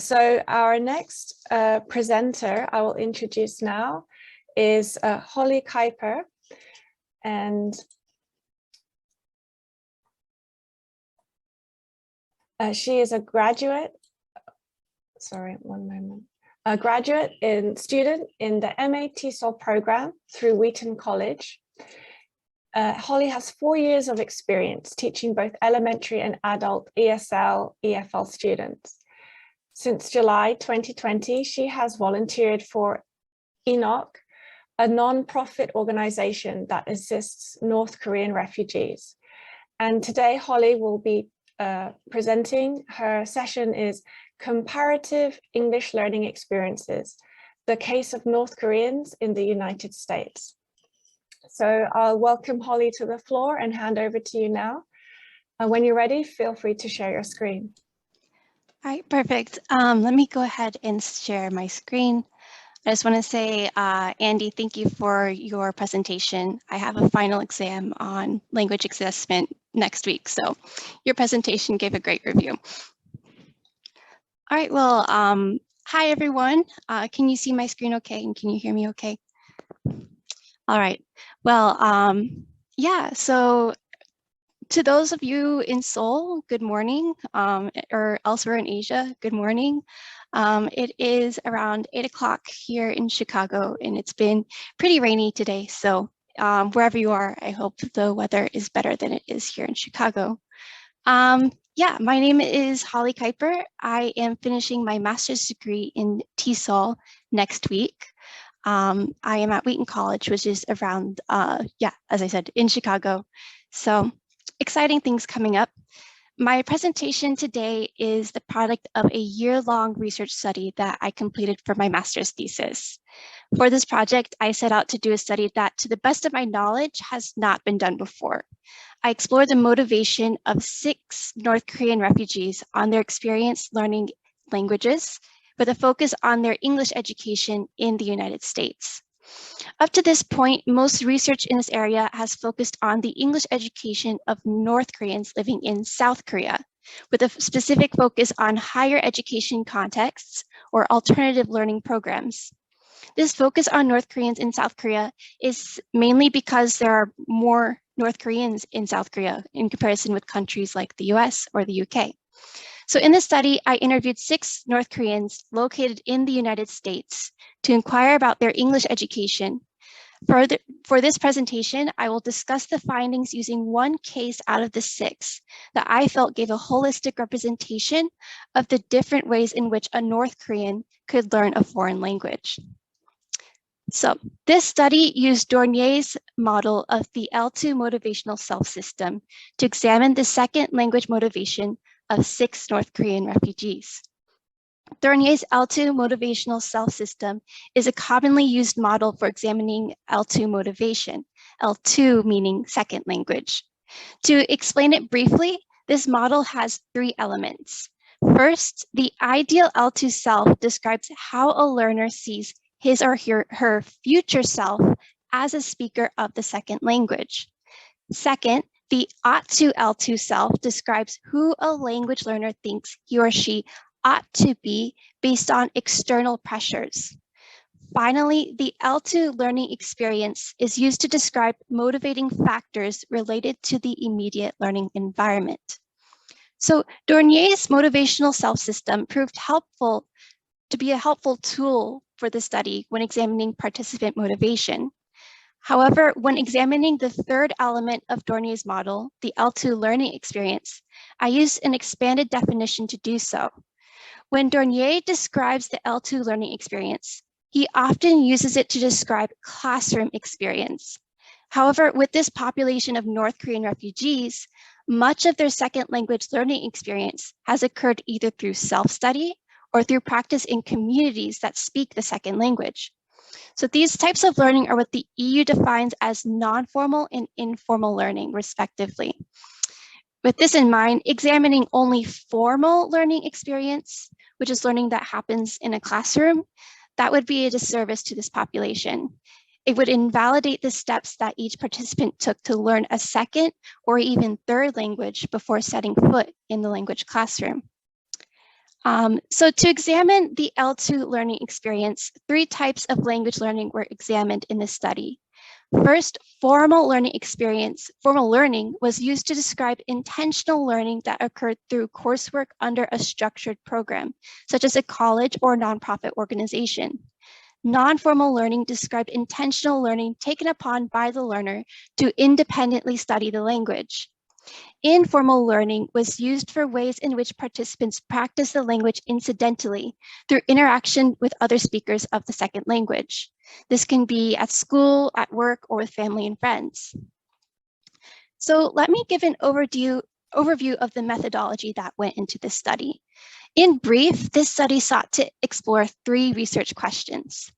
So our next presenter I will introduce now is Holly Kuyper, and she is a graduate. Sorry, one moment. A graduate student in the MA TESOL program through Wheaton College. Holly has 4 years of experience teaching both elementary and adult ESL, EFL students. Since July 2020, she has volunteered for ENOC, a non-profit organization that assists North Korean refugees. And today, Holly will be presenting. Her session is Comparative English Learning Experiences, the case of North Koreans in the United States. So I'll welcome Holly to the floor and hand over to you now. When you're ready, feel free to share your screen. All right, perfect. Let me go ahead and share my screen. I just want to say, Andy, thank you for your presentation. I have a final exam on language assessment next week, so your presentation gave a great review. All right, well, hi everyone. Can you see my screen okay, and can you hear me okay? All right, well, yeah, so to those of you in Seoul, good morning, or elsewhere in Asia, good morning. It is around 8 o'clock here in Chicago, and it's been pretty rainy today. So wherever you are, I hope the weather is better than it is here in Chicago. Yeah, my name is Holly Kuyper. I am finishing my master's degree in TESOL next week. I am at Wheaton College, which is around, yeah, as I said, in Chicago. So exciting things coming up. My presentation today is the product of a year-long research study that I completed for my master's thesis. For this project, I set out to do a study that, to the best of my knowledge, has not been done before. I explored the motivation of 6 North Korean refugees on their experience learning languages, with a focus on their English education in the United States. Up to this point, most research in this area has focused on the English education of North Koreans living in South Korea, with a specific focus on higher education contexts or alternative learning programs. This focus on North Koreans in South Korea is mainly because there are more North Koreans in South Korea in comparison with countries like the US or the UK. So in this study, I interviewed 6 North Koreans located in the United States to inquire about their English education. For this presentation, I will discuss the findings using one case out of the 6 that I felt gave a holistic representation of the different ways in which a North Korean could learn a foreign language. So this study used Dornier's model of the L2 motivational self-system to examine the second language motivation of 6 North Korean refugees. Dornier's L2 motivational self-system is a commonly used model for examining L2 motivation, L2 meaning second language. To explain it briefly, this model has 3 elements. First, the ideal L2 self describes how a learner sees his or her future self as a speaker of the second language. Second, the ought to L2 self describes who a language learner thinks he or she ought to be based on external pressures. Finally, the L2 learning experience is used to describe motivating factors related to the immediate learning environment. So Dornier's motivational self-system proved to be a helpful tool for the study when examining participant motivation. However, when examining the 3rd element of Dornier's model, the L2 learning experience, I used an expanded definition to do so. When Dornier describes the L2 learning experience, he often uses it to describe classroom experience. However, with this population of North Korean refugees, much of their second language learning experience has occurred either through self-study or through practice in communities that speak the second language. So these types of learning are what the EU defines as non-formal and informal learning, respectively. With this in mind, examining only formal learning experience, which is learning that happens in a classroom, that would be a disservice to this population. It would invalidate the steps that each participant took to learn a second or even 3rd language before setting foot in the language classroom. So to examine the L2 learning experience, 3 types of language learning were examined in this study. First, formal learning was used to describe intentional learning that occurred through coursework under a structured program, such as a college or nonprofit organization. Non-formal learning described intentional learning taken upon by the learner to independently study the language. Informal learning was used for ways in which participants practice the language incidentally through interaction with other speakers of the second language. This can be at school, at work, or with family and friends. So let me give an overview of the methodology that went into this study. In brief, this study sought to explore 3 research questions.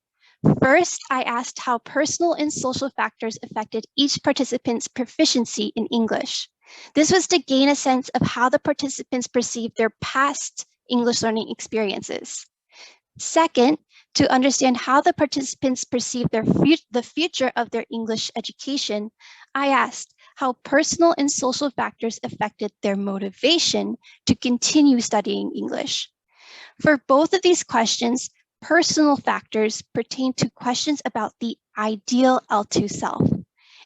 First, I asked how personal and social factors affected each participant's proficiency in English. This was to gain a sense of how the participants perceived their past English learning experiences. Second, to understand how the participants perceive the future of their English education, I asked how personal and social factors affected their motivation to continue studying English. For both of these questions, personal factors pertain to questions about the ideal L2 self,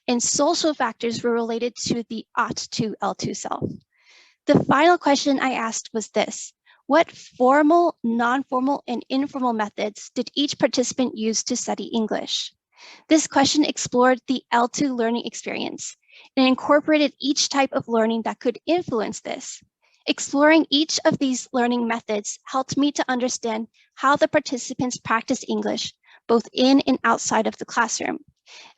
and social factors were related to the ought to L2 self. The final question I asked was this: what formal, non-formal, and informal methods did each participant use to study English? This question explored the L2 learning experience and incorporated each type of learning that could influence this. Exploring each of these learning methods helped me to understand how the participants practiced English, both in and outside of the classroom,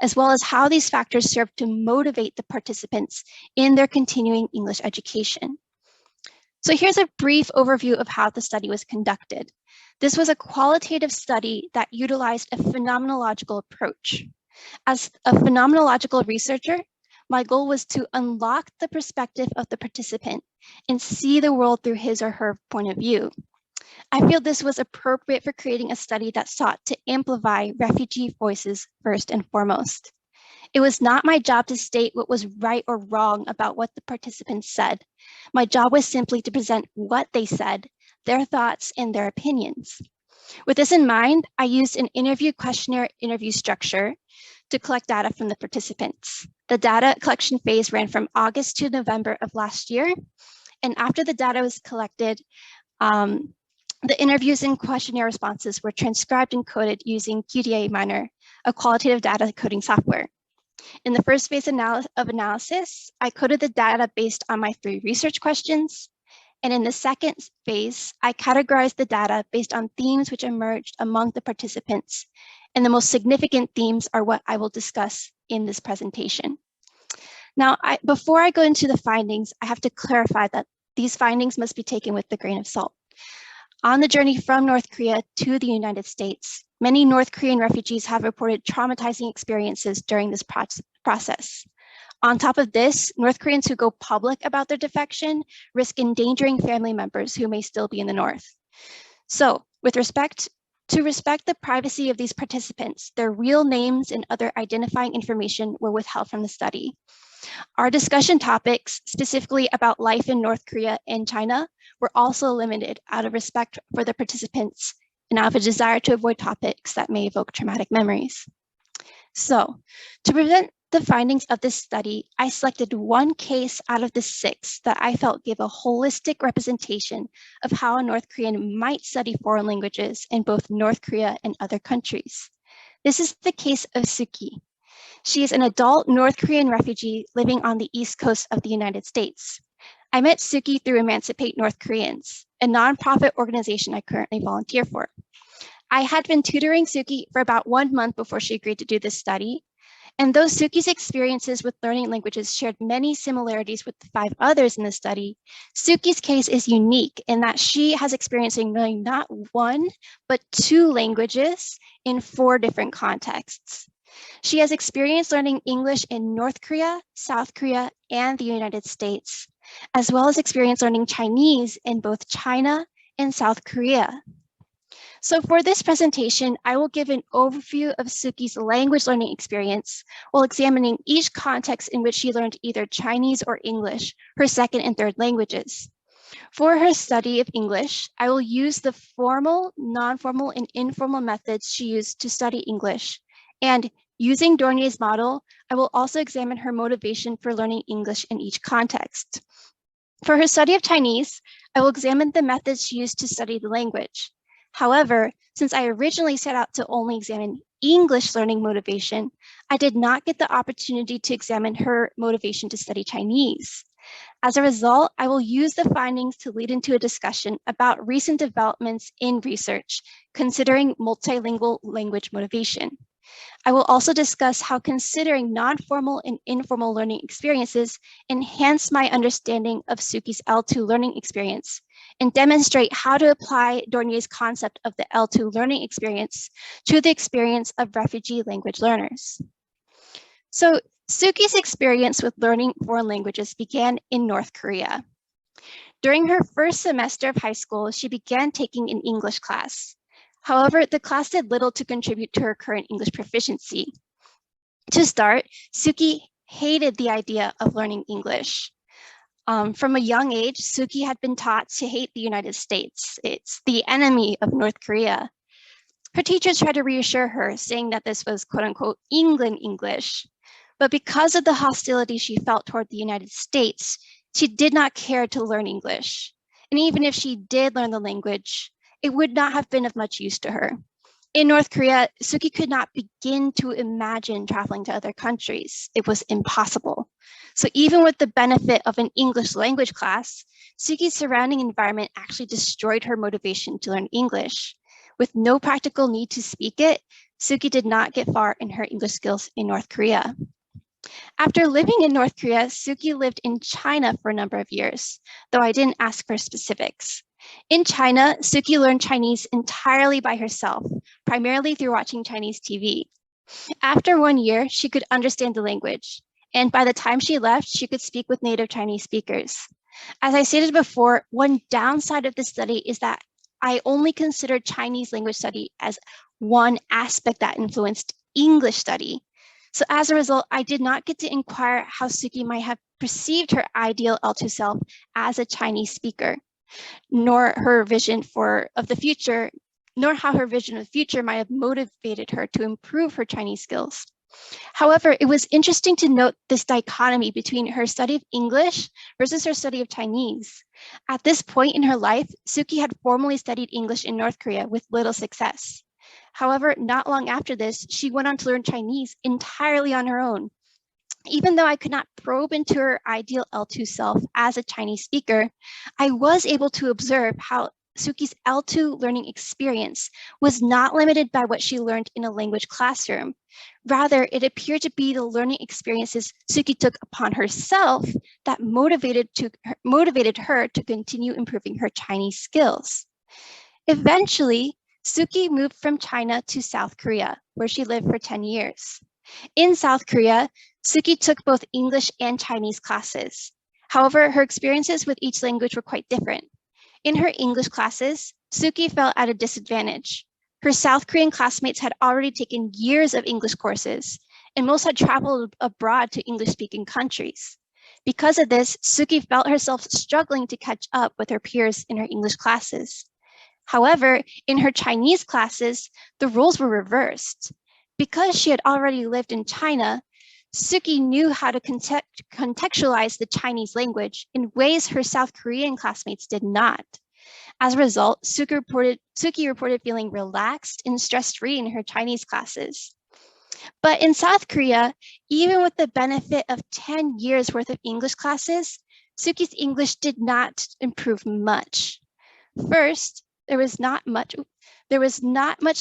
as well as how these factors served to motivate the participants in their continuing English education. So here's a brief overview of how the study was conducted. This was a qualitative study that utilized a phenomenological approach. As a phenomenological researcher, my goal was to unlock the perspective of the participant and see the world through his or her point of view. I feel this was appropriate for creating a study that sought to amplify refugee voices first and foremost. It was not my job to state what was right or wrong about what the participants said. My job was simply to present what they said, their thoughts, and their opinions. With this in mind, I used an interview questionnaire interview structure to collect data from the participants. The data collection phase ran from August to November of last year. And after the data was collected, the interviews and questionnaire responses were transcribed and coded using QDA Miner, a qualitative data coding software. In the first phase of analysis, I coded the data based on my 3 research questions. And in the second phase, I categorized the data based on themes which emerged among the participants. And the most significant themes are what I will discuss in this presentation. Now, before I go into the findings, I have to clarify that these findings must be taken with a grain of salt. On the journey from North Korea to the United States, many North Korean refugees have reported traumatizing experiences during this process. On top of this, North Koreans who go public about their defection risk endangering family members who may still be in the North. So, to respect the privacy of these participants, their real names and other identifying information were withheld from the study. Our discussion topics, specifically about life in North Korea and China, were also limited out of respect for the participants and out of a desire to avoid topics that may evoke traumatic memories. So, to present the findings of this study, I selected 1 case out of the 6 that I felt gave a holistic representation of how a North Korean might study foreign languages in both North Korea and other countries. This is the case of Suki. She is an adult North Korean refugee living on the East Coast of the United States. I met Suki through Emancipate North Koreans, a nonprofit organization I currently volunteer for. I had been tutoring Suki for about 1 month before she agreed to do this study. And though Suki's experiences with learning languages shared many similarities with the 5 others in the study, Suki's case is unique in that she has experience in learning not 1, but 2 languages in 4 different contexts. She has experience learning English in North Korea, South Korea, and the United States, as well as experience learning Chinese in both China and South Korea. So for this presentation, I will give an overview of Suki's language learning experience while examining each context in which she learned either Chinese or English, her second and third languages. For her study of English, I will use the formal, non-formal, and informal methods she used to study English. And using Dornier's model, I will also examine her motivation for learning English in each context. For her study of Chinese, I will examine the methods she used to study the language. However, since I originally set out to only examine English learning motivation, I did not get the opportunity to examine her motivation to study Chinese. As a result, I will use the findings to lead into a discussion about recent developments in research, considering multilingual language motivation. I will also discuss how considering non-formal and informal learning experiences enhance my understanding of Suki's L2 learning experience and demonstrate how to apply Dornier's concept of the L2 learning experience to the experience of refugee language learners. So Suki's experience with learning foreign languages began in North Korea. During her first semester of high school, she began taking an English class. However, the class did little to contribute to her current English proficiency. To start, Suki hated the idea of learning English. From a young age, Suki had been taught to hate the United States. It's the enemy of North Korea. Her teachers tried to reassure her, saying that this was quote unquote England English. But because of the hostility she felt toward the United States, she did not care to learn English. And even if she did learn the language, it would not have been of much use to her. In North Korea, Suki could not begin to imagine traveling to other countries. It was impossible. So even with the benefit of an English language class, Suki's surrounding environment actually destroyed her motivation to learn English. With no practical need to speak it, Suki did not get far in her English skills in North Korea. After living in North Korea, Suki lived in China for a number of years, though I didn't ask for specifics. In China, Suki learned Chinese entirely by herself, primarily through watching Chinese TV. After 1 year, she could understand the language, and by the time she left, she could speak with native Chinese speakers. As I stated before, one downside of this study is that I only considered Chinese language study as one aspect that influenced English study. So as a result, I did not get to inquire how Suki might have perceived her ideal L2 self as a Chinese speaker, nor her vision of the future, nor how her vision of the future might have motivated her to improve her Chinese skills. However, it was interesting to note this dichotomy between her study of English versus her study of Chinese. At this point in her life, Suki had formally studied English in North Korea with little success. However, not long after this, she went on to learn Chinese entirely on her own. Even though I could not probe into her ideal L2 self as a Chinese speaker, I was able to observe how Suki's L2 learning experience was not limited by what she learned in a language classroom. Rather, it appeared to be the learning experiences Suki took upon herself that motivated her to continue improving her Chinese skills. Eventually, Suki moved from China to South Korea, where she lived for 10 years. In South Korea, Suki took both English and Chinese classes. However, her experiences with each language were quite different. In her English classes, Suki felt at a disadvantage. Her South Korean classmates had already taken years of English courses, and most had traveled abroad to English-speaking countries. Because of this, Suki felt herself struggling to catch up with her peers in her English classes. However, in her Chinese classes, the roles were reversed. Because she had already lived in China, Suki knew how to contextualize the Chinese language in ways her South Korean classmates did not. As a result, Suki reported feeling relaxed and stress-free in her Chinese classes. But in South Korea, even with the benefit of 10 years worth of English classes, Suki's English did not improve much. First, there was not much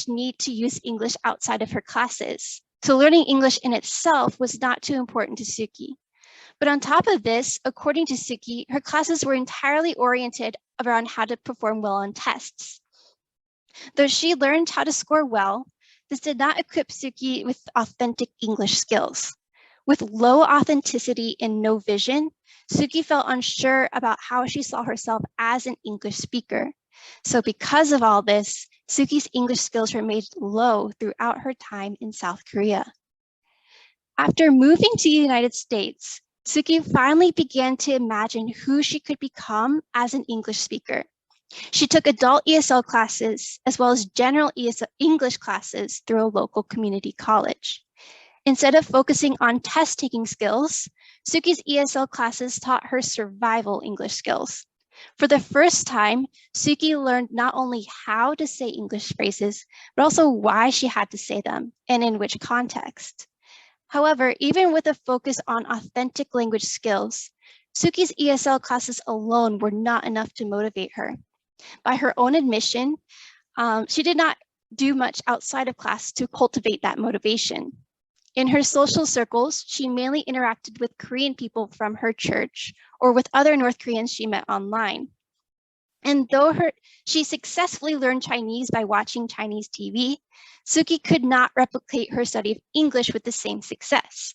need to use English outside of her classes. So learning English in itself was not too important to Suki. But on top of this, according to Suki, her classes were entirely oriented around how to perform well on tests. Though she learned how to score well, this did not equip Suki with authentic English skills. With low authenticity and no vision, Suki felt unsure about how she saw herself as an English speaker. So because of all this, Suki's English skills remained low throughout her time in South Korea. After moving to the United States, Suki finally began to imagine who she could become as an English speaker. She took adult ESL classes as well as general ESL English classes through a local community college. Instead of focusing on test-taking skills, Suki's ESL classes taught her survival English skills. For the first time, Suki learned not only how to say English phrases, but also why she had to say them and in which context. However, even with a focus on authentic language skills, Suki's ESL classes alone were not enough to motivate her. By her own admission, she did not do much outside of class to cultivate that motivation. In her social circles, she mainly interacted with Korean people from her church or with other North Koreans she met online. And though she successfully learned Chinese by watching Chinese TV, Suki could not replicate her study of English with the same success.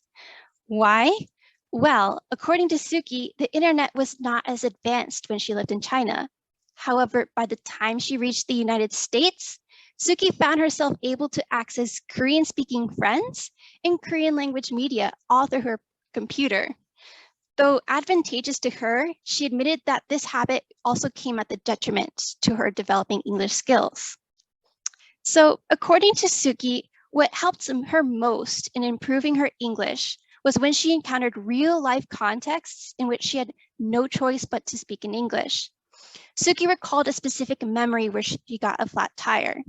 Why? Well, according to Suki, the internet was not as advanced when she lived in China. However, by the time she reached the United States, Suki found herself able to access Korean-speaking friends and Korean language media all through her computer. Though advantageous to her, she admitted that this habit also came at the detriment to her developing English skills. So according to Suki, what helped her most in improving her English was when she encountered real life contexts in which she had no choice but to speak in English. Suki recalled a specific memory where she got a flat tire.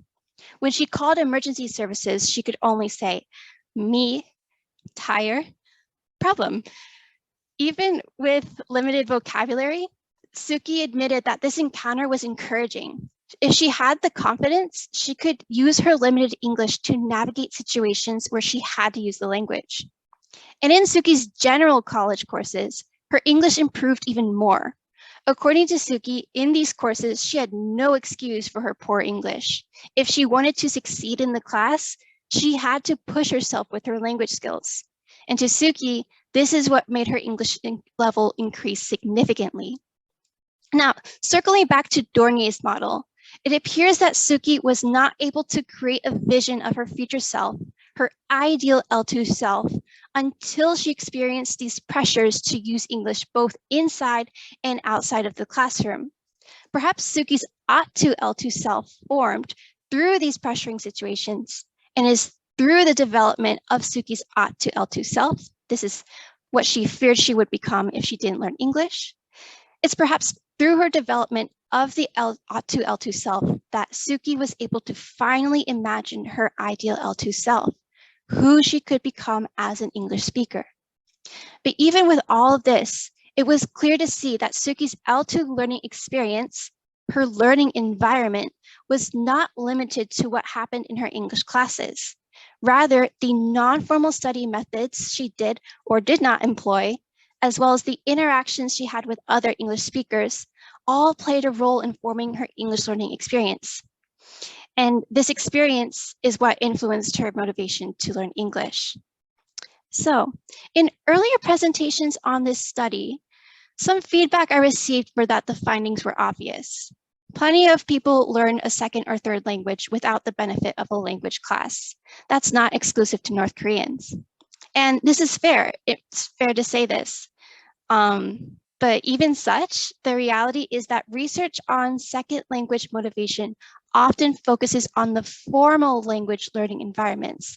When she called emergency services, she could only say, "Me, tire, problem." Even with limited vocabulary, Suki admitted that this encounter was encouraging. If she had the confidence, she could use her limited English to navigate situations where she had to use the language. And in Suki's general college courses, her English improved even more. According to Suki, in these courses, she had no excuse for her poor English. If she wanted to succeed in the class, she had to push herself with her language skills. And to Suki, this is what made her English level increase significantly. Now, circling back to Dornier's model, it appears that Suki was not able to create a vision of her future self, her ideal L2 self, until she experienced these pressures to use English both inside and outside of the classroom. Perhaps Suki's ought to L2 self formed through these pressuring situations and is through the development of Suki's ought to L2 self. This is what she feared she would become if she didn't learn English. It's perhaps through her development of the ought to L2 self that Suki was able to finally imagine her ideal L2 self, who she could become as an English speaker. But even with all of this, it was clear to see that Suki's L2 learning experience, her learning environment, was not limited to what happened in her English classes. Rather, the non-formal study methods she did or did not employ, as well as the interactions she had with other English speakers, all played a role in forming her English learning experience. And this experience is what influenced her motivation to learn English. So, in earlier presentations on this study, some feedback I received were that the findings were obvious. Plenty of people learn a second or third language without the benefit of a language class. That's not exclusive to North Koreans. And this is fair. It's fair to say this. But even such, the reality is that research on second language motivation often focuses on the formal language learning environments,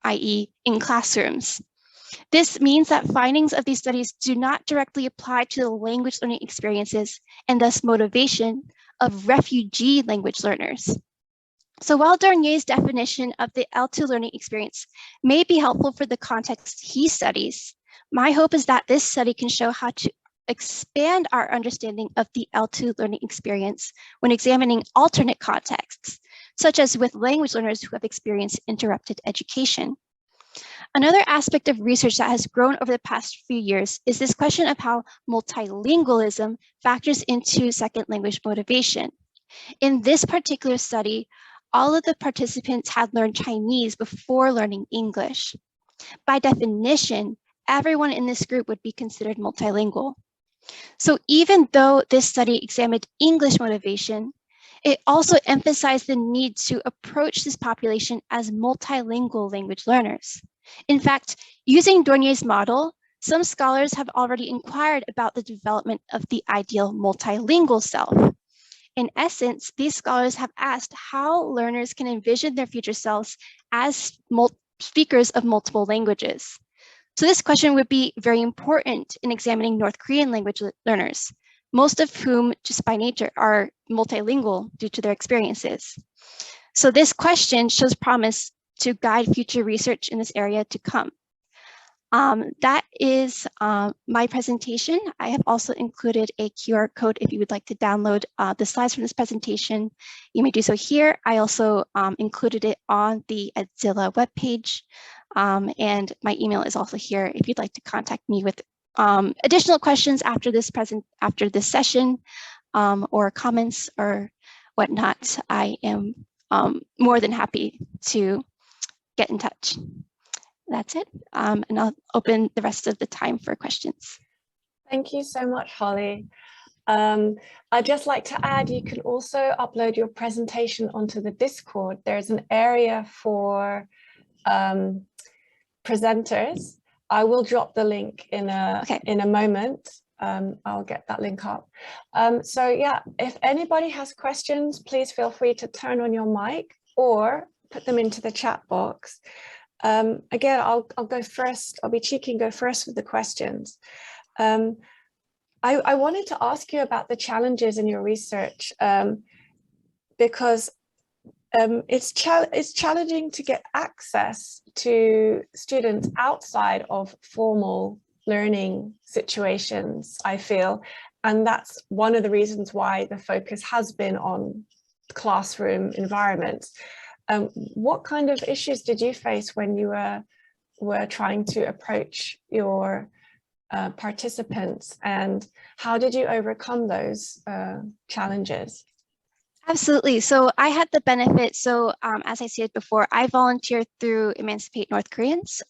i.e. in classrooms. This means that findings of these studies do not directly apply to the language learning experiences and thus motivation of refugee language learners. So while Dornier's definition of the L2 learning experience may be helpful for the context he studies, my hope is that this study can show how to expand our understanding of the L2 learning experience when examining alternate contexts, such as with language learners who have experienced interrupted education. Another aspect of research that has grown over the past few years is this question of how multilingualism factors into second language motivation. In this particular study, all of the participants had learned Chinese before learning English. By definition, everyone in this group would be considered multilingual. So even though this study examined English motivation, it also emphasized the need to approach this population as multilingual language learners. In fact, using Dornier's model, some scholars have already inquired about the development of the ideal multilingual self. In essence, these scholars have asked how learners can envision their future selves as speakers of multiple languages. So this question would be very important in examining North Korean language learners, most of whom just by nature are multilingual due to their experiences. So this question shows promise to guide future research in this area to come. That is my presentation. I have also included a QR code if you would like to download the slides from this presentation. You may do so here. I also included it on the Edzilla webpage. And my email is also here if you'd like to contact me with additional questions after this session or comments or whatnot. I am more than happy to get in touch. That's it. And I'll open the rest of the time for questions. Thank you so much, Holly. I'd just like to add, you can also upload your presentation onto the Discord. There's an area for presenters. I will drop the link in a moment. I'll get that link up. So yeah, if anybody has questions, please feel free to turn on your mic or put them into the chat box. Again, I'll go first. I'll be cheeky and go first with the questions. I wanted to ask you about the challenges in your research because it's challenging to get access to students outside of formal learning situations, I feel. And that's one of the reasons why the focus has been on classroom environments. What kind of issues did you face when you were trying to approach your participants, and how did you overcome those challenges? Absolutely. So I had the benefit. So as I said before, I volunteered through Emancipate North Koreans,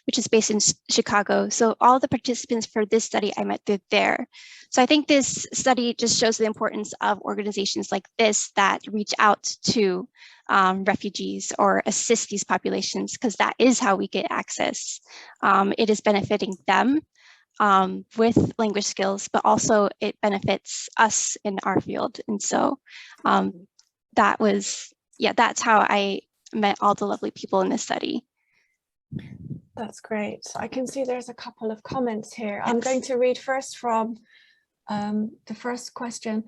which is based in Chicago. So all the participants for this study I met through there. So I think this study just shows the importance of organizations like this that reach out to refugees or assist these populations, because that is how we get access. It is benefiting them with language skills, but also it benefits us in our field. And so that was, yeah, that's how I met all the lovely people in this study. That's great. So I can see there's a couple of comments here. Yes. I'm going to read first from the first question.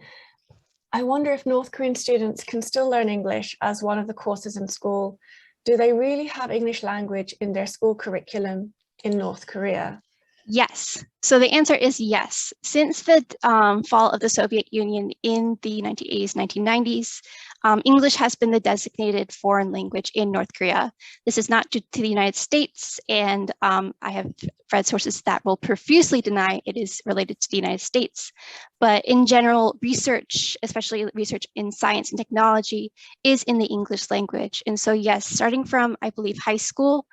I wonder if North Korean students can still learn English as one of the courses in school. Do they really have English language in their school curriculum in North Korea? Yes. So the answer is yes. Since the fall of the Soviet Union in the 1980s, 1990s, English has been the designated foreign language in North Korea. This is not due to the United States, and I have read sources that will profusely deny it is related to the United States. But in general, research, especially research in science and technology, is in the English language. And so yes, starting from, I believe, high school,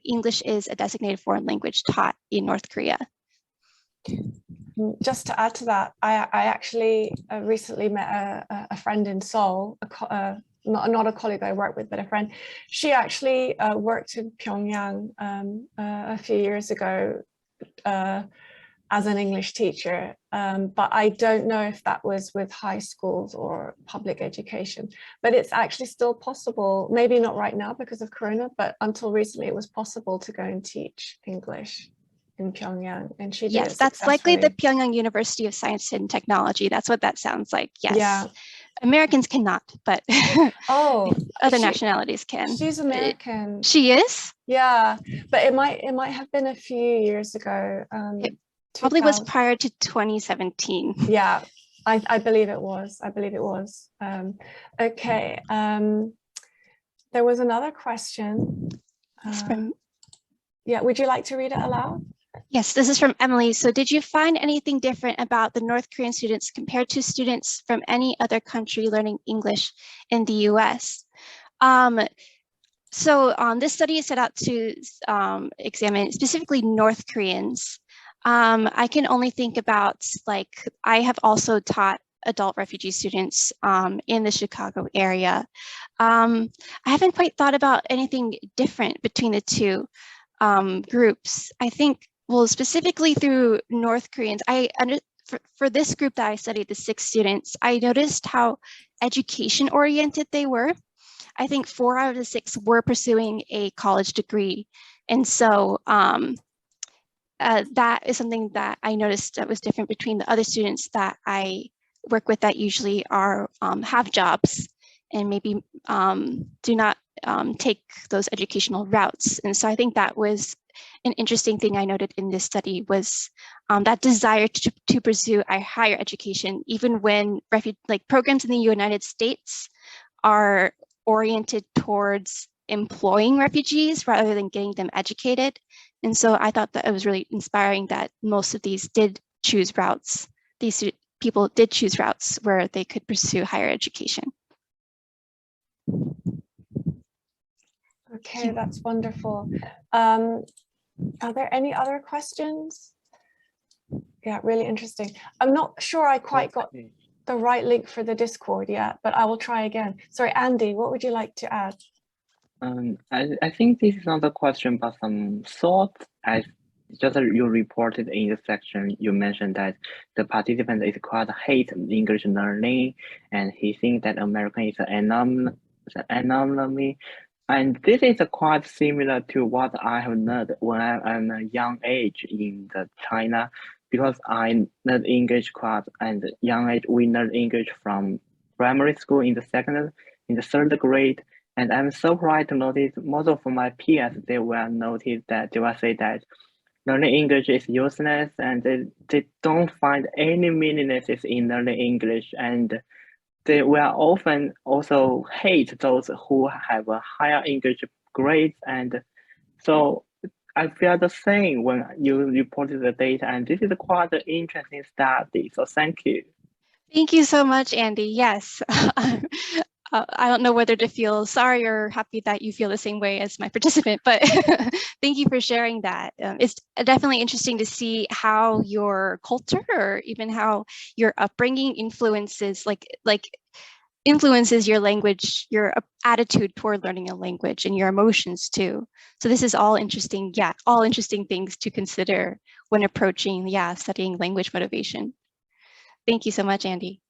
English is a designated foreign language taught in North Korea. Just to add to that, I actually recently met a friend in Seoul, not a colleague I work with, but a friend. She actually worked in Pyongyang a few years ago as an English teacher, but I don't know if that was with high schools or public education. But it's actually still possible, maybe not right now because of Corona, but until recently it was possible to go and teach English in Pyongyang, and she did. Yes, that's likely the Pyongyang University of Science and Technology. That's what that sounds like. Yes. Yeah. Americans cannot, but other nationalities can. She's American. She is? Yeah, but it might have been a few years ago. It probably was prior to 2017. Yeah, I believe it was. I believe it was. Okay. There was another question. Yeah, would you like to read it aloud? Yes, this is from Emily. So did you find anything different about the North Korean students compared to students from any other country learning English in the US? So this study is set out to examine specifically North Koreans. I can only think about, like, I have also taught adult refugee students in the Chicago area. I haven't quite thought about anything different between the two groups. I think Well, specifically through North Koreans, for this group that I studied, the 6 students, I noticed how education oriented they were. I think 4 out of the 6 were pursuing a college degree. And so that is something that I noticed that was different between the other students that I work with that usually are have jobs and maybe do not take those educational routes. And so I think that was an interesting thing I noted in this study was that desire to pursue a higher education, even when programs in the United States are oriented towards employing refugees rather than getting them educated. And so I thought that it was really inspiring that most of these did choose routes. These people did choose routes where they could pursue higher education. Okay, that's wonderful. Are there any other questions? Yeah, really interesting. I'm not sure I quite got the right link for the Discord yet, but I will try again. Sorry, Andy, what would you like to add? I think this is not a question, but some thoughts. As just you reported in the section, you mentioned that the participant is quite hate English learning, and he thinks that American is an anomaly. And this is quite similar to what I have learned when I'm a young age in China, because I learned English class and young age we learned English from primary school in the third grade. And I'm surprised to notice most of my peers, they will say that learning English is useless and they don't find any meaninglessness in learning English. And they will often also hate those who have a higher English grades. And so I feel the same when you reported the data, and this is quite an interesting study. So thank you. Thank you so much, Andy. Yes. I don't know whether to feel sorry or happy that you feel the same way as my participant, but thank you for sharing that. It's definitely interesting to see how your culture or even how your upbringing influences your language, your attitude toward learning a language and your emotions too. So this is all interesting. Yeah, all interesting things to consider when approaching, studying language motivation. Thank you so much, Andy.